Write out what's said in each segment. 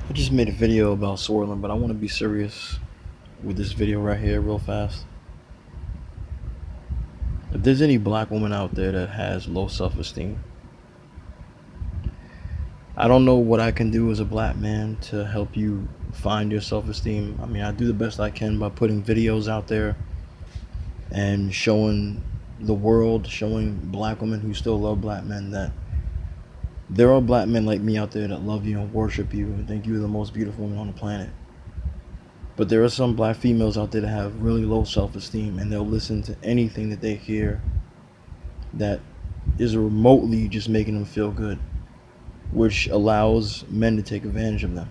I just made a video about swirling, but I want to be serious with this video right here, real fast. If there's any black woman out there that has low self esteem, I don't know what I can do as a black man to help you find your self esteem. I mean, I do the best I can by putting videos out there and showing the world, showing black women who still love black men that there are black men like me out there that love you and worship you and think you're the most beautiful woman on the planet. But there are some black females out there that have really low self-esteem, and they'll listen to anything that they hear that is remotely just making them feel good, which allows men to take advantage of them.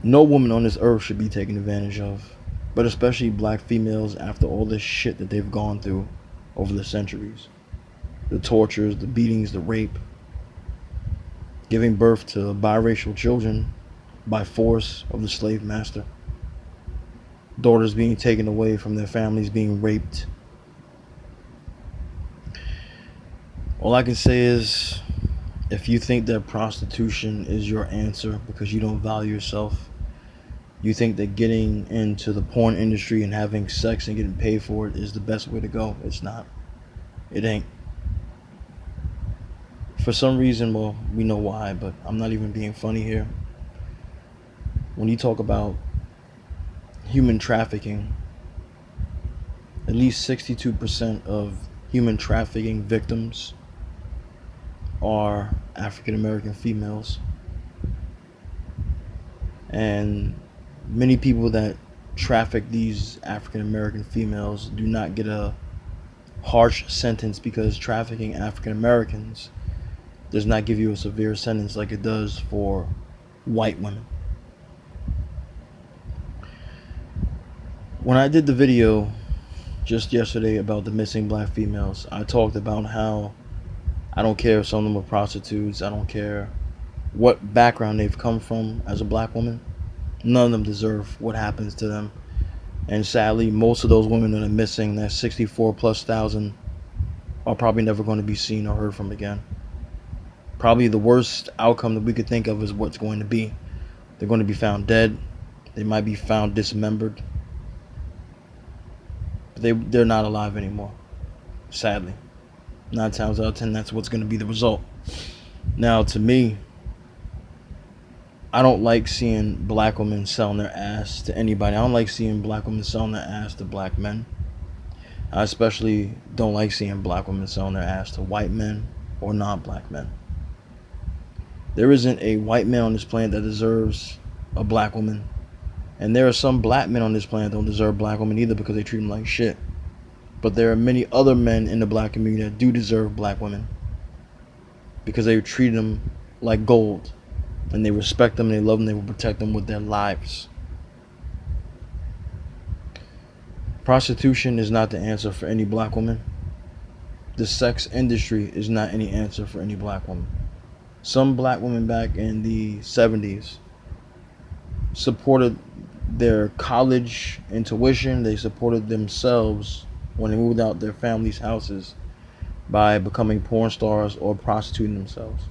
No woman on this earth should be taken advantage of, but especially black females after all this shit that they've gone through over the centuries. The tortures, the beatings, the rape, giving birth to biracial children by force of the slave master, daughters being taken away from their families, being raped. All I can say is, if you think that prostitution is your answer because you don't value yourself, you think that getting into the porn industry and having sex and getting paid for it is the best way to go. It's not. It ain't. For some reason, well, we know why, but I'm not even being funny here. When you talk about human trafficking, at least 62% of human trafficking victims are African American females. And many people that traffic these African American females do not get a harsh sentence because trafficking African Americans does not give you a severe sentence like it does for white women. When I did the video just yesterday about the missing black females, I talked about how I don't care if some of them are prostitutes. I don't care what background they've come from as a black woman. None of them deserve what happens to them. And sadly, most of those women that are missing, that 64 plus thousand, are probably never going to be seen or heard from again. Probably the worst outcome that we could think of is what's going to be. They're going to be found dead. They might be found dismembered. But they're not alive anymore, sadly. 9 times out of 10, that's what's going to be the result. Now, to me, I don't like seeing black women selling their ass to anybody. I don't like seeing black women selling their ass to black men. I especially don't like seeing black women selling their ass to white men or non-black men. There isn't a white man on this planet that deserves a black woman. And there are some black men on this planet that don't deserve black women either because they treat them like shit. But there are many other men in the black community that do deserve black women because they treat them like gold, and they respect them, and they love them, they will protect them with their lives. Prostitution is not the answer for any black woman. The sex industry is not any answer for any black woman. Some black women back in the 70s supported their college and tuition. They supported themselves when they moved out their families' houses by becoming porn stars or prostituting themselves.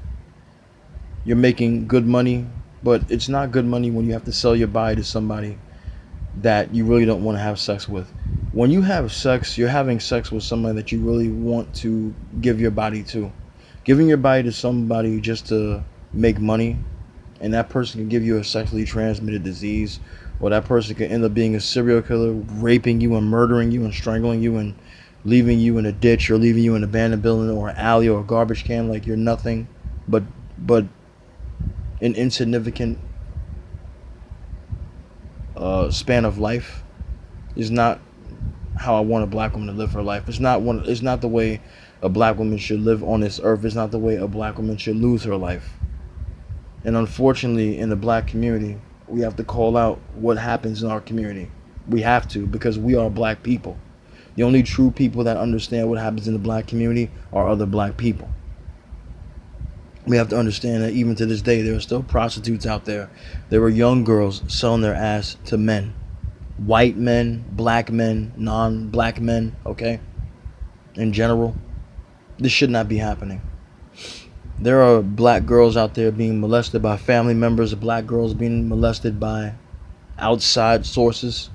You're making good money, but it's not good money when you have to sell your body to somebody that you really don't want to have sex with. When you have sex, you're having sex with somebody that you really want to give your body to. Giving your body to somebody just to make money, and that person can give you a sexually transmitted disease, or that person can end up being a serial killer, raping you and murdering you and strangling you and leaving you in a ditch or leaving you in an abandoned building or an alley or a garbage can like you're nothing but an insignificant span of life, is not how I want a black woman to live her life. It's not the way a black woman should live on this earth. It's not the way a black woman should lose her life. And unfortunately, in the black community, we have to call out what happens in our community. We have to, because we are black people. The only true people that understand what happens in the black community are other black people. We have to understand that even to this day, there are still prostitutes out there. There are young girls selling their ass to men. White men, black men, non-black men, okay? In general, this should not be happening. There are black girls out there being molested by family members, black girls being molested by outside sources.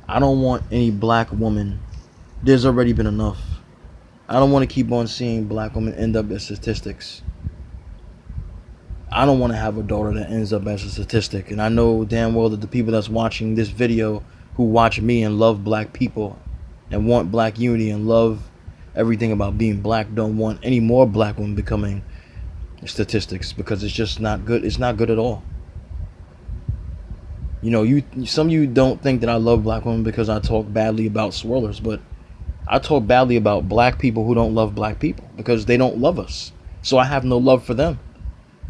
I don't want any black woman. There's already been enough. I don't want to keep on seeing black women end up as statistics. I don't want to have a daughter that ends up as a statistic. And I know damn well that the people that's watching this video, who watch me and love black people and want black unity and love everything about being black, don't want any more black women becoming statistics, because it's just not good. It's not good at all. You know, some of you don't think that I love black women because I talk badly about swirlers, but I talk badly about black people who don't love black people because they don't love us. So I have no love for them.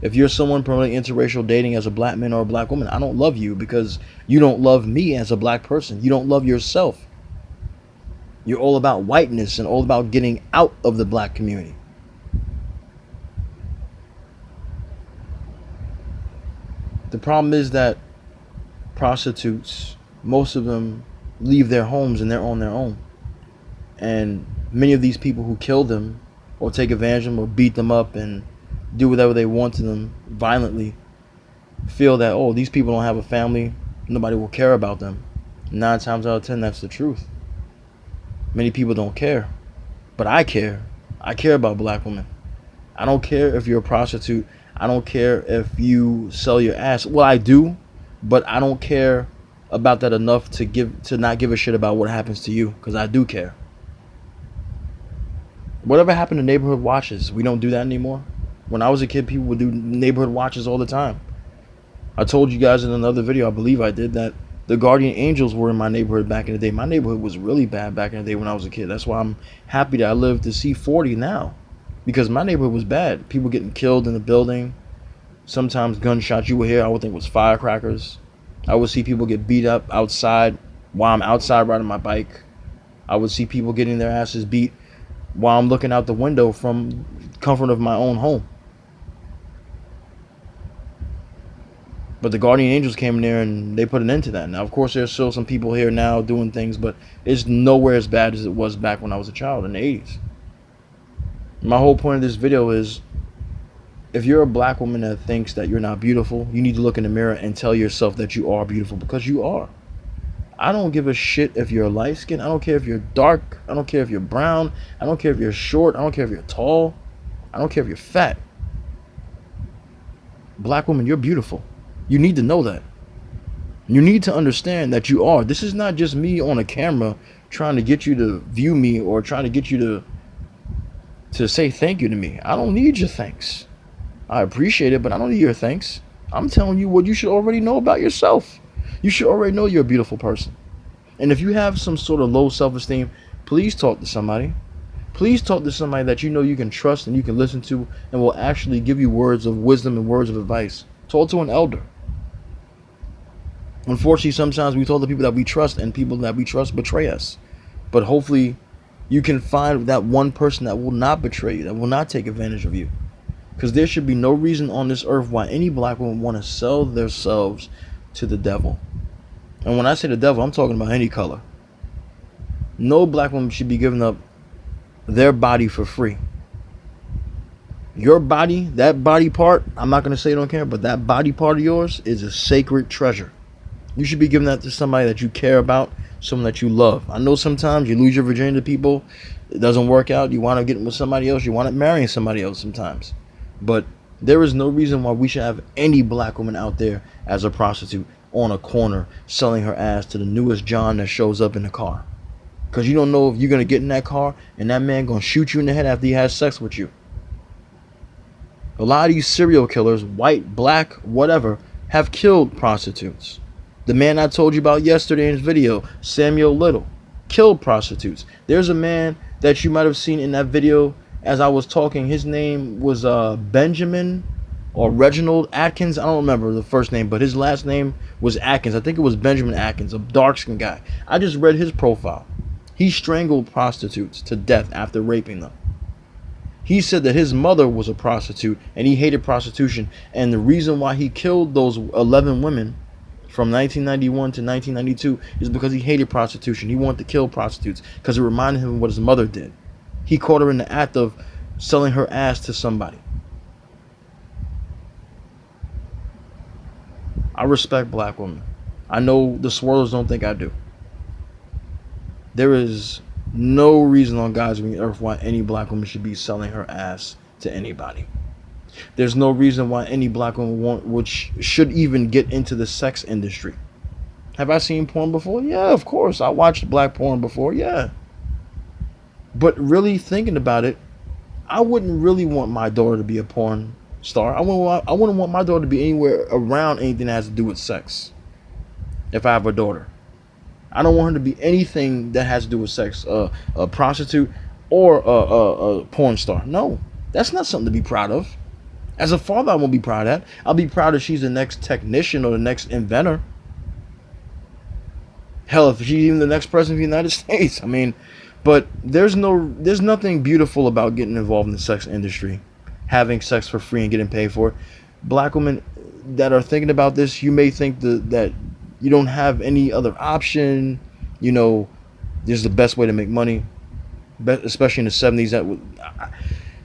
If you're someone promoting interracial dating as a black man or a black woman, I don't love you because you don't love me as a black person. You don't love yourself. You're all about whiteness and all about getting out of the black community. The problem is that prostitutes, most of them leave their homes and they're on their own. And many of these people who kill them or take advantage of them or beat them up and do whatever they want to them violently feel that, oh, these people don't have a family, nobody will care about them. 9 times out of 10, that's the truth. Many people don't care, but I care. I care about black women. I don't care if you're a prostitute. I don't care if you sell your ass. Well, I do, but I don't care about that enough to not give a shit about what happens to you, because I do care. Whatever happened to neighborhood watches? We don't do that anymore. When I was a kid, people would do neighborhood watches all the time. I told you guys in another video, I believe I did, that the guardian angels were in my neighborhood back in the day. My neighborhood was really bad back in the day when I was a kid. That's why I'm happy that I live to see 40 now, because my neighborhood was bad. People getting killed in the building. Sometimes gunshots. You would hear, I would think it was firecrackers. I would see people get beat up outside while I'm outside riding my bike. I would see people getting their asses beat while I'm looking out the window from comfort of my own home. But the guardian angels came in there and they put an end to that. Now, of course, there's still some people here now doing things, but it's nowhere as bad as it was back when I was a child in the 80s. My whole point of this video is, if you're a black woman that thinks that you're not beautiful, you need to look in the mirror and tell yourself that you are beautiful, because you are. I don't give a shit if you're light skinned. I don't care if you're dark. I don't care if you're brown. I don't care if you're short. I don't care if you're tall. I don't care if you're fat. Black woman, you're beautiful. You need to know that. You need to understand that you are. This is not just me on a camera trying to get you to view me or trying to get you to say thank you to me. I don't need your thanks. I appreciate it, but I don't need your thanks. I'm telling you what you should already know about yourself. You should already know you're a beautiful person. And if you have some sort of low self-esteem, please talk to somebody. Please talk to somebody that you know you can trust and you can listen to and will actually give you words of wisdom and words of advice. Talk to an elder. Unfortunately, sometimes we talk to people that we trust, and people that we trust betray us. But hopefully you can find that one person that will not betray you, that will not take advantage of you. Because there should be no reason on this earth why any black woman want to sell themselves to the devil. And when I say the devil, I'm talking about any color. No black woman should be giving up their body for free. Your body, that body part, I'm not going to say it on camera, but that body part of yours is a sacred treasure. You should be giving that to somebody that you care about, someone that you love. I know sometimes you lose your virginity to people, it doesn't work out, you wind up getting with somebody else, you wind up marrying somebody else sometimes. But there is no reason why we should have any black woman out there as a prostitute on a corner selling her ass to the newest John that shows up in the car. Because you don't know if you're going to get in that car and that man going to shoot you in the head after he has sex with you. A lot of these serial killers, white, black, whatever, have killed prostitutes. The man I told you about yesterday in his video, Samuel Little, killed prostitutes. There's a man that you might have seen in that video as I was talking. His name was Benjamin or Reginald Atkins. I don't remember the first name, but his last name was Atkins. I think it was Benjamin Atkins, a dark-skinned guy. I just read his profile. He strangled prostitutes to death after raping them. He said that his mother was a prostitute and he hated prostitution. And the reason why he killed those 11 women from 1991 to 1992 is because he hated prostitution. He wanted to kill prostitutes because it reminded him of what his mother did. He caught her in the act of selling her ass to somebody. I respect black women. I know the swirlers don't think I do. There is no reason on God's green earth why any black woman should be selling her ass to anybody. There's no reason why any black woman should even get into the sex industry. Have I seen porn before? Yeah, of course. I watched black porn before. Yeah. But really thinking about it, I wouldn't really want my daughter to be a porn star. I wouldn't want my daughter to be anywhere around anything that has to do with sex. If I have a daughter, I don't want her to be anything that has to do with sex, a prostitute or a porn star. No, that's not something to be proud of. As a father, I won't be proud of that. I'll be proud if she's the next technician or the next inventor. Hell, if she's even the next president of the United States. I mean, but there's nothing beautiful about getting involved in the sex industry, having sex for free and getting paid for it. Black women that are thinking about this, you may think that you don't have any other option. You know, this is the best way to make money, especially in the 70s.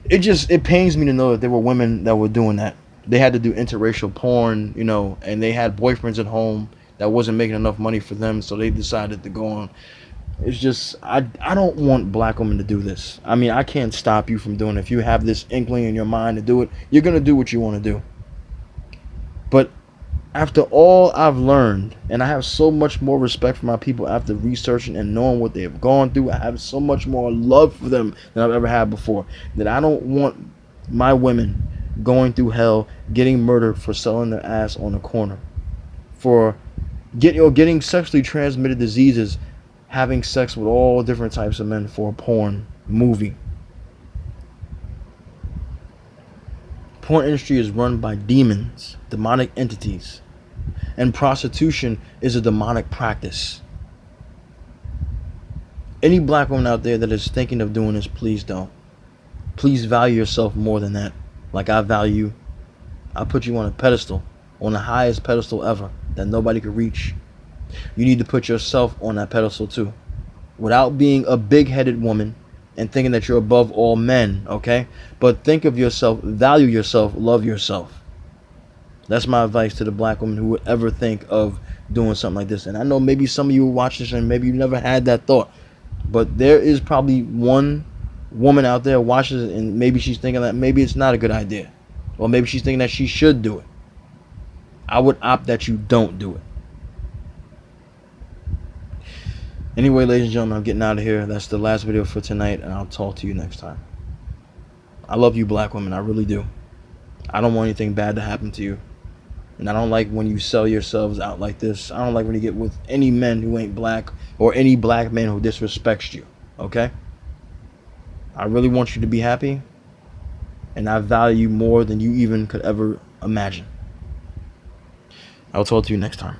It pains me to know that there were women that were doing that. They had to do interracial porn, you know, and they had boyfriends at home that wasn't making enough money for them, so they decided to go on. It's just, I don't want black women to do this. I mean, I can't stop you from doing it. If you have this inkling in your mind to do it, you're going to do what you want to do. But after all I've learned, and I have so much more respect for my people after researching and knowing what they have gone through, I have so much more love for them than I've ever had before, that I don't want my women going through hell, getting murdered for selling their ass on the corner, for getting sexually transmitted diseases, having sex with all different types of men for a porn movie. Porn industry is run by demons, demonic entities, and prostitution is a demonic practice. Any black woman out there that is thinking of doing this, please don't. Please value yourself more than that. Like I value, I put you on a pedestal, on the highest pedestal ever that nobody could reach. You need to put yourself on that pedestal too, without being a big-headed woman and thinking that you're above all men, okay? But think of yourself, value yourself, love yourself. That's my advice to the black woman who would ever think of doing something like this. And I know maybe some of you will watch this and maybe you never had that thought, but there is probably one woman out there watches it and maybe she's thinking that maybe it's not a good idea, or maybe she's thinking that she should do it. I would opt that you don't do it. Anyway, ladies and gentlemen, I'm getting out of here. That's the last video for tonight, and I'll talk to you next time. I love you black women, I really do. I don't want anything bad to happen to you. And I don't like when you sell yourselves out like this. I don't like when you get with any men who ain't black, or any black man who disrespects you, okay? I really want you to be happy, and I value you more than you even could ever imagine. I'll talk to you next time.